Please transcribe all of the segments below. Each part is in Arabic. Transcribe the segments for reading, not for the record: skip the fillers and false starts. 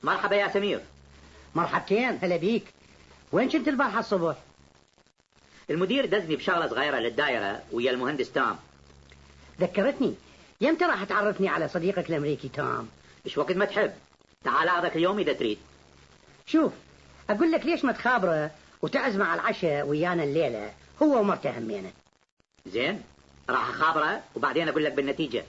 مرحبا يا سمير. مرحبتين، هلا بيك. وين كنت البارحة الصبح؟ المدير دزني بشغلة صغيرة للدائرة ويا المهندس تام. ذكرتني. يمتى راح تعرفني على صديقك الأمريكي تام؟ إيش وقت ما تحب، تعال أخذك اليوم إذا تريد. شوف، أقول لك ليش ما تخابره وتعزمه على العشاء ويانا الليلة، هو ومرته همينه. زين، راح أخابره وبعدين أقول لك بالنتيجة.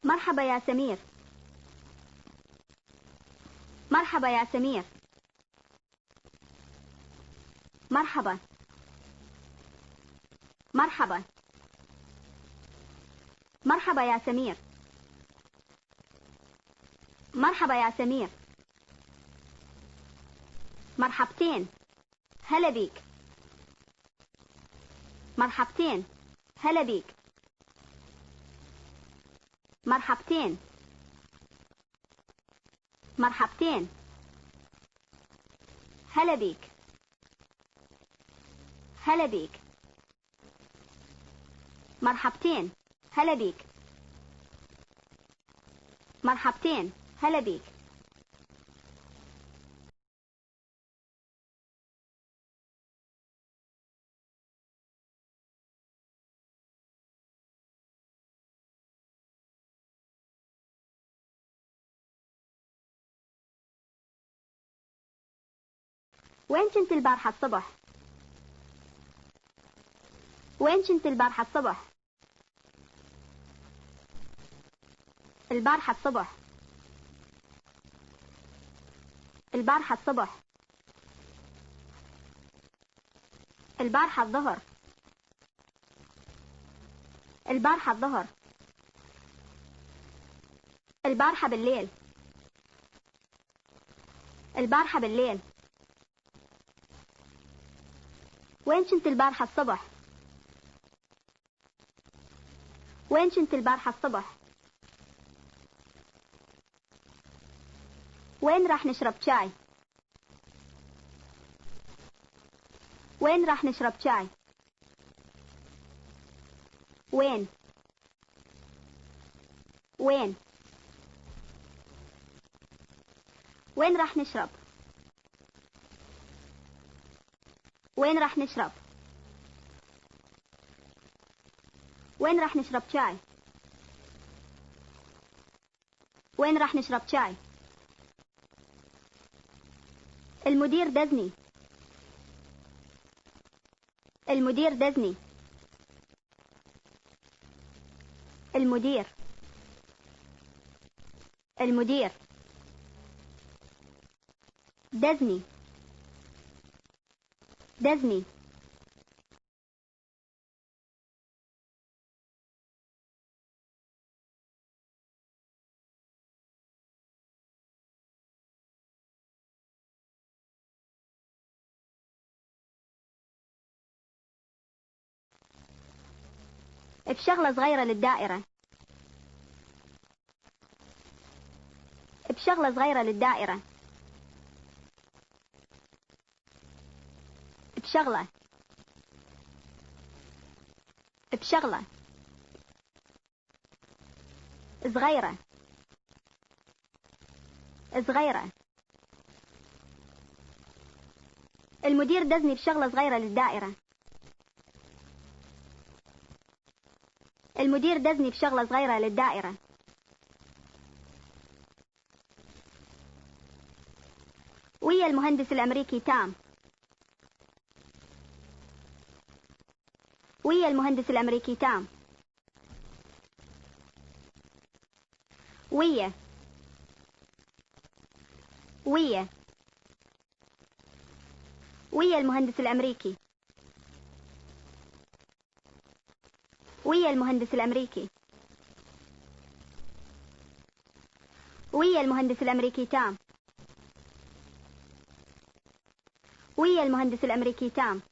مرحبا يا سمير. مرحبا يا سمير. مرحبا. مرحبا. مرحبا يا سمير. مرحبا يا سمير. مرحبتين، هلا بيك. مرحبتين، هلا بيك. مرحبتين. مرحبتين، هلا بيك. هلا بيك. مرحبتين، هلا بيك. مرحبتين، هلا بيك. وين كنت البارحة الصبح؟ وين كنت البارحة الصبح؟ البارحة الصبح. البارحة الصبح. البارحة الظهر. البارحة الظهر. البارحة بالليل. البارحة بالليل. وين كنت البارحة الصبح؟ وين كنت البارحة الصبح؟ وين راح نشرب شاي؟ وين راح نشرب شاي؟ وين؟ وين؟ وين راح نشرب؟ وين راح نشرب؟ وين راح نشرب شاي؟ وين راح نشرب شاي؟ المدير دزني. المدير دزني. المدير. المدير دزني. دزني. بشغلة صغيرة للدائرة. بشغلة صغيرة للدائرة. بشغلة. بشغلة صغيرة. صغيرة. المدير دزني بشغلة صغيرة للدائرة. المدير دزني بشغلة صغيرة للدائرة. ويا المهندس الأمريكي تام. ويا المهندس الأمريكي تام. ويا. ويا. ويا المهندس الأمريكي. ويا المهندس الأمريكي. ويا المهندس الأمريكي تام. ويا المهندس الأمريكي تام.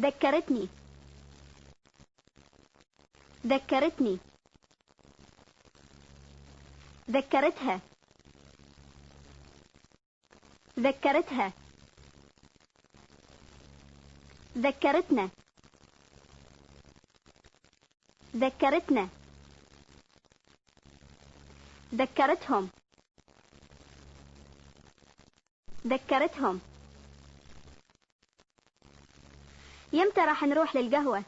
ذكرتني. ذكرتني. ذكرتها. ذكرتها. ذكرتنا. ذكرتنا. ذكرتهم. ذكرتهم. يمتى راح نروح للقهوة؟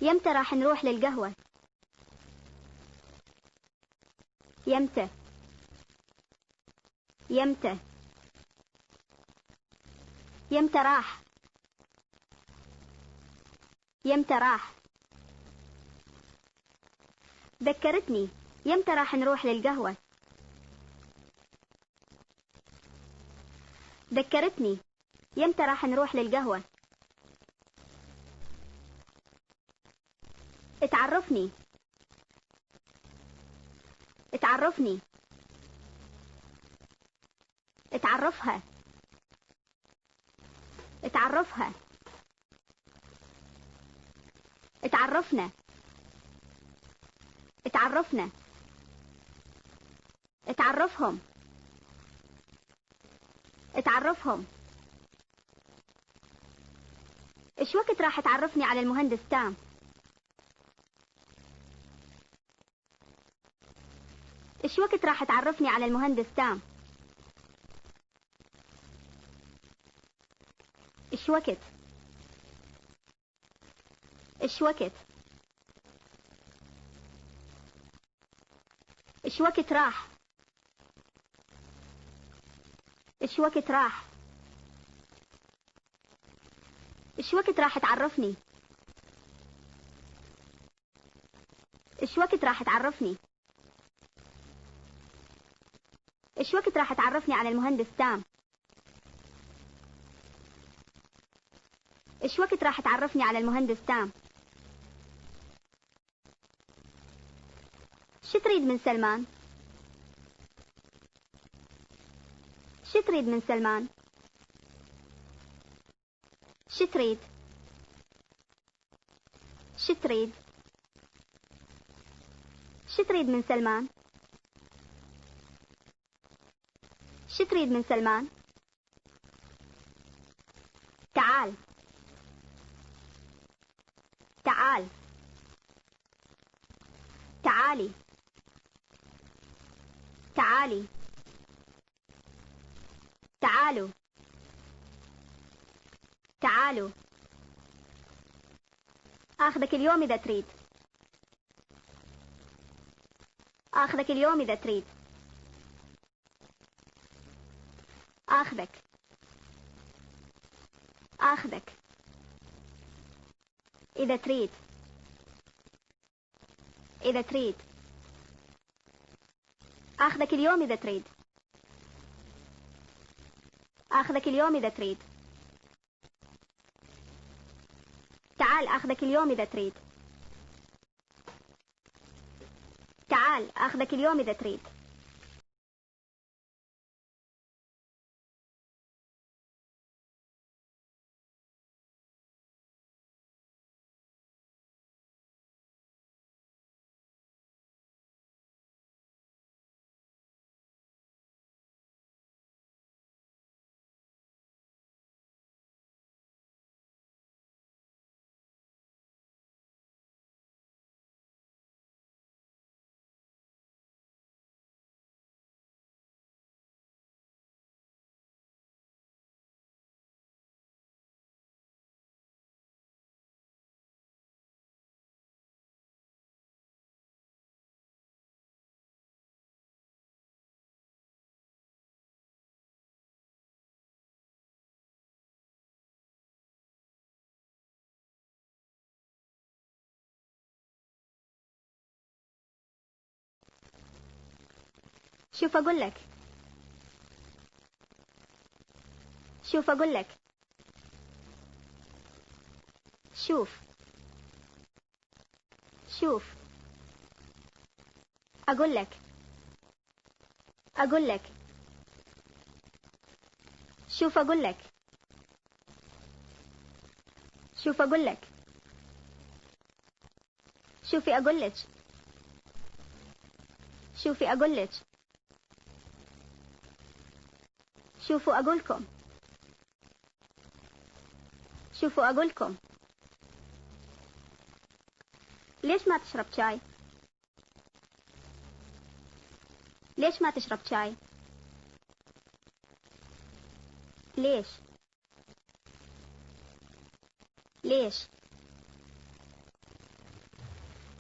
يمتى راح نروح للقهوة؟ يمتى؟ يمتى؟ يمتى راح؟ يمتى راح؟ ذكرتني. يمتى راح نروح للقهوة؟ ذكرتني. يمتى راح نروح للقهوة؟ اتعرفني. اتعرفني. اتعرفها. اتعرفها. اتعرفنا. اتعرفنا. اتعرفهم. اتعرفهم. ايش وقت راح تعرفني على المهندس تام؟ ايش وقت راح تعرفني على المهندس تام؟ ايش وقت؟ ايش وقت؟ ايش وقت راح؟ ايش وقت راح؟ ايش وقت راح تعرفني؟ ايش وقت راح تعرفني؟ ايش وقت راح تعرفني على المهندس تام؟ ايش وقت راح تعرفني على المهندس تام؟ شو تريد من سلمان؟ شو تريد من سلمان؟ شو تريد؟ شو تريد؟ شو تريد من سلمان؟ شو تريد من سلمان؟ تعال. تعال. تعالي. تعالي. تعالوا. تعالوا. آخذك اليوم إذا تريد. آخذك اليوم إذا تريد. آخذك. آخذك. إذا تريد. إذا تريد. آخذك اليوم إذا تريد. آخذك اليوم إذا تريد. تعال آخذك اليوم إذا تريد. تعال آخذك اليوم إذا تريد. شوف أقول لك. شوف أقول لك. شوف. شوف. أقول لك. أقول لك. شوف أقول لك. شوف أقول لك. شوفي أقول لك. شوفي أقول لك. شوفوا أقولكم. شوفوا أقولكم، ليش ما تشرب شاي؟ ليش ما تشرب شاي؟ ليش؟ ليش؟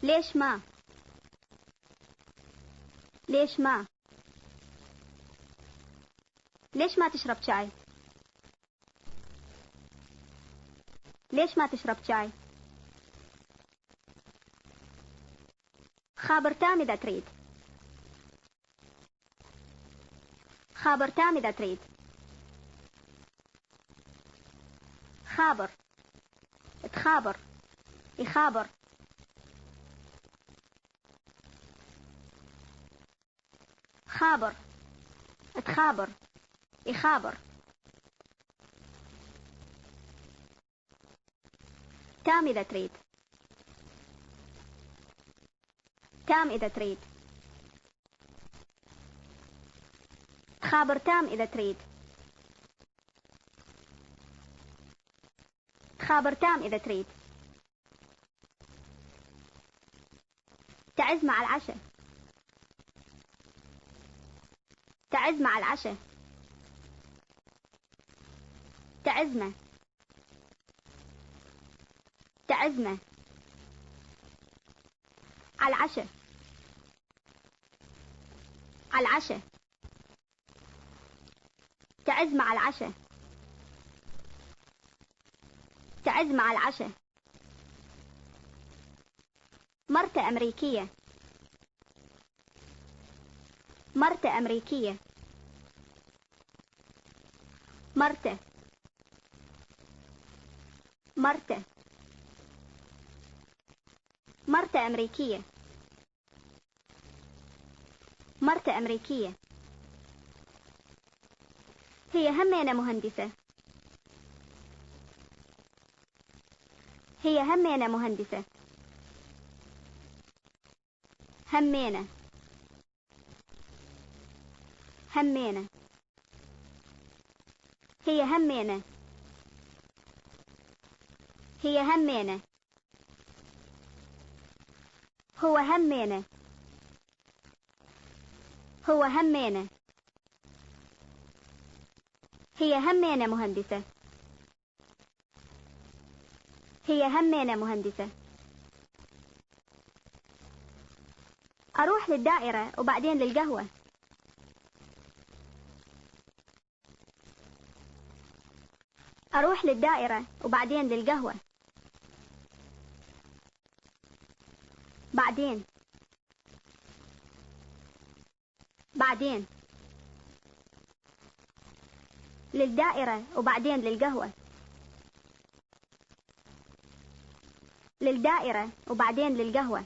ليش ما؟ ليش ما؟ ليش ما تشرب شاي؟ ليش ما تشرب شاي؟ خابر تام إذا تريد. خابر تام إذا تريد. خابر، تخابر، يخابر. خابر، تخابر، يخابر. تام إذا تريد. تام إذا تريد. تخابر تام إذا تريد. تخابر تام إذا تريد. تعز مع العشاء. تعز مع العشاء. تعزمة. تعزمة. على العشاء. على العشاء. تعز مع العشاء. تعز مع العشاء. مرتة أمريكية. مرتة أمريكية. مرتة. مرتة. مرتة أمريكية. مرتة أمريكية. هي همينة مهندسة. هي همينة مهندسة. همينة. همينة. هي همينة. هي همينة. هو همينة. هو همينة. هي همينة مهندسة. هي همينة مهندسة. أروح للدائرة وبعدين للقهوة. أروح للدائرة وبعدين للقهوة. بعدين. بعدين. للدائرة وبعدين للقهوة. للدائرة وبعدين للقهوة.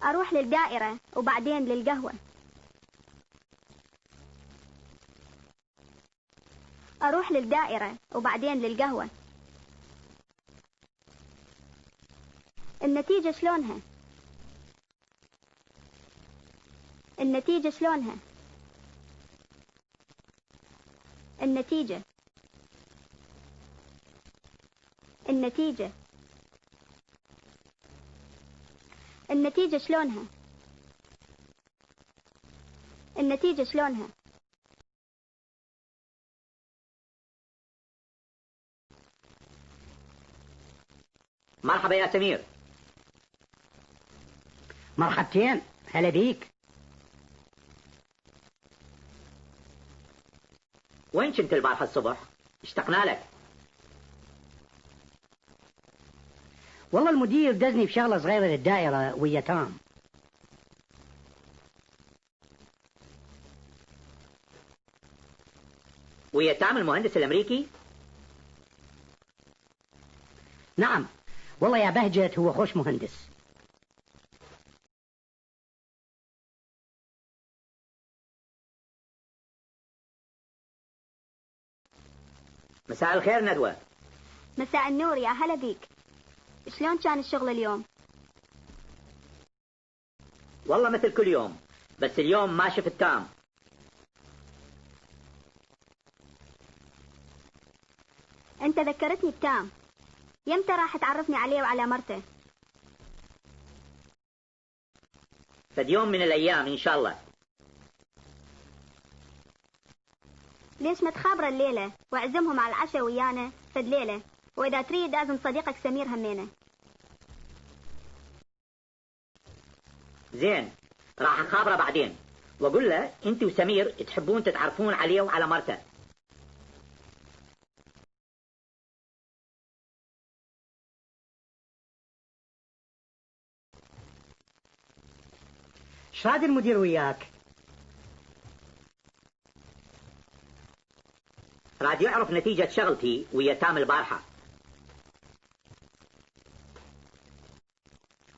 أروح للدائرة وبعدين للقهوة. أروح للدائرة وبعدين للقهوة. النتيجة شلونها؟ النتيجة شلونها؟ النتيجة. النتيجة. النتيجة شلونها؟ النتيجة شلونها؟ مرحبا يا سمير. مرحبتين، هلا بيك. وين كنت البارحة الصبح؟ اشتقنا لك. والله المدير دزني بشغلة صغيرة للدائرة ويا تام. ويا تام المهندس الأمريكي؟ نعم، والله يا بهجت هو خوش مهندس. مساء الخير ندوة. مساء النور، يا هلا بيك. شلون كان الشغل اليوم؟ والله مثل كل يوم، بس اليوم ما شفت تام. انت ذكرتني بتام. يمتى راح تعرفني عليه وعلى مرته؟ فد يوم من الأيام إن شاء الله. ليش ما تخابر الليلة واعزمهم على العشاء ويانا فد ليلة، وإذا تريد أعزم صديقك سمير همينة. زين، راح أخابره بعدين وأقول له أنت وسمير تحبون تتعرفون عليه وعلى مرته. ايش راد المدير وياك؟ راد يعرف نتيجة شغلتي ويا تام البارحة.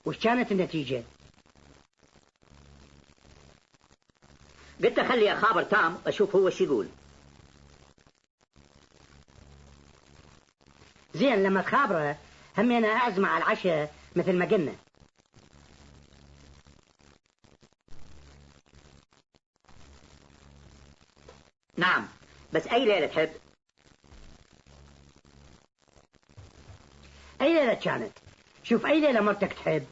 وش كانت النتيجة؟ قلت خلي أخابر تام أشوف هو شو يقول. زين، لما تخابره همي أنا أعزمه على العشاء مثل ما قلنا. نعم، بس أي ليلة تحب؟ أي ليلة كانت؟ شوف أي ليلة مرتك تحب.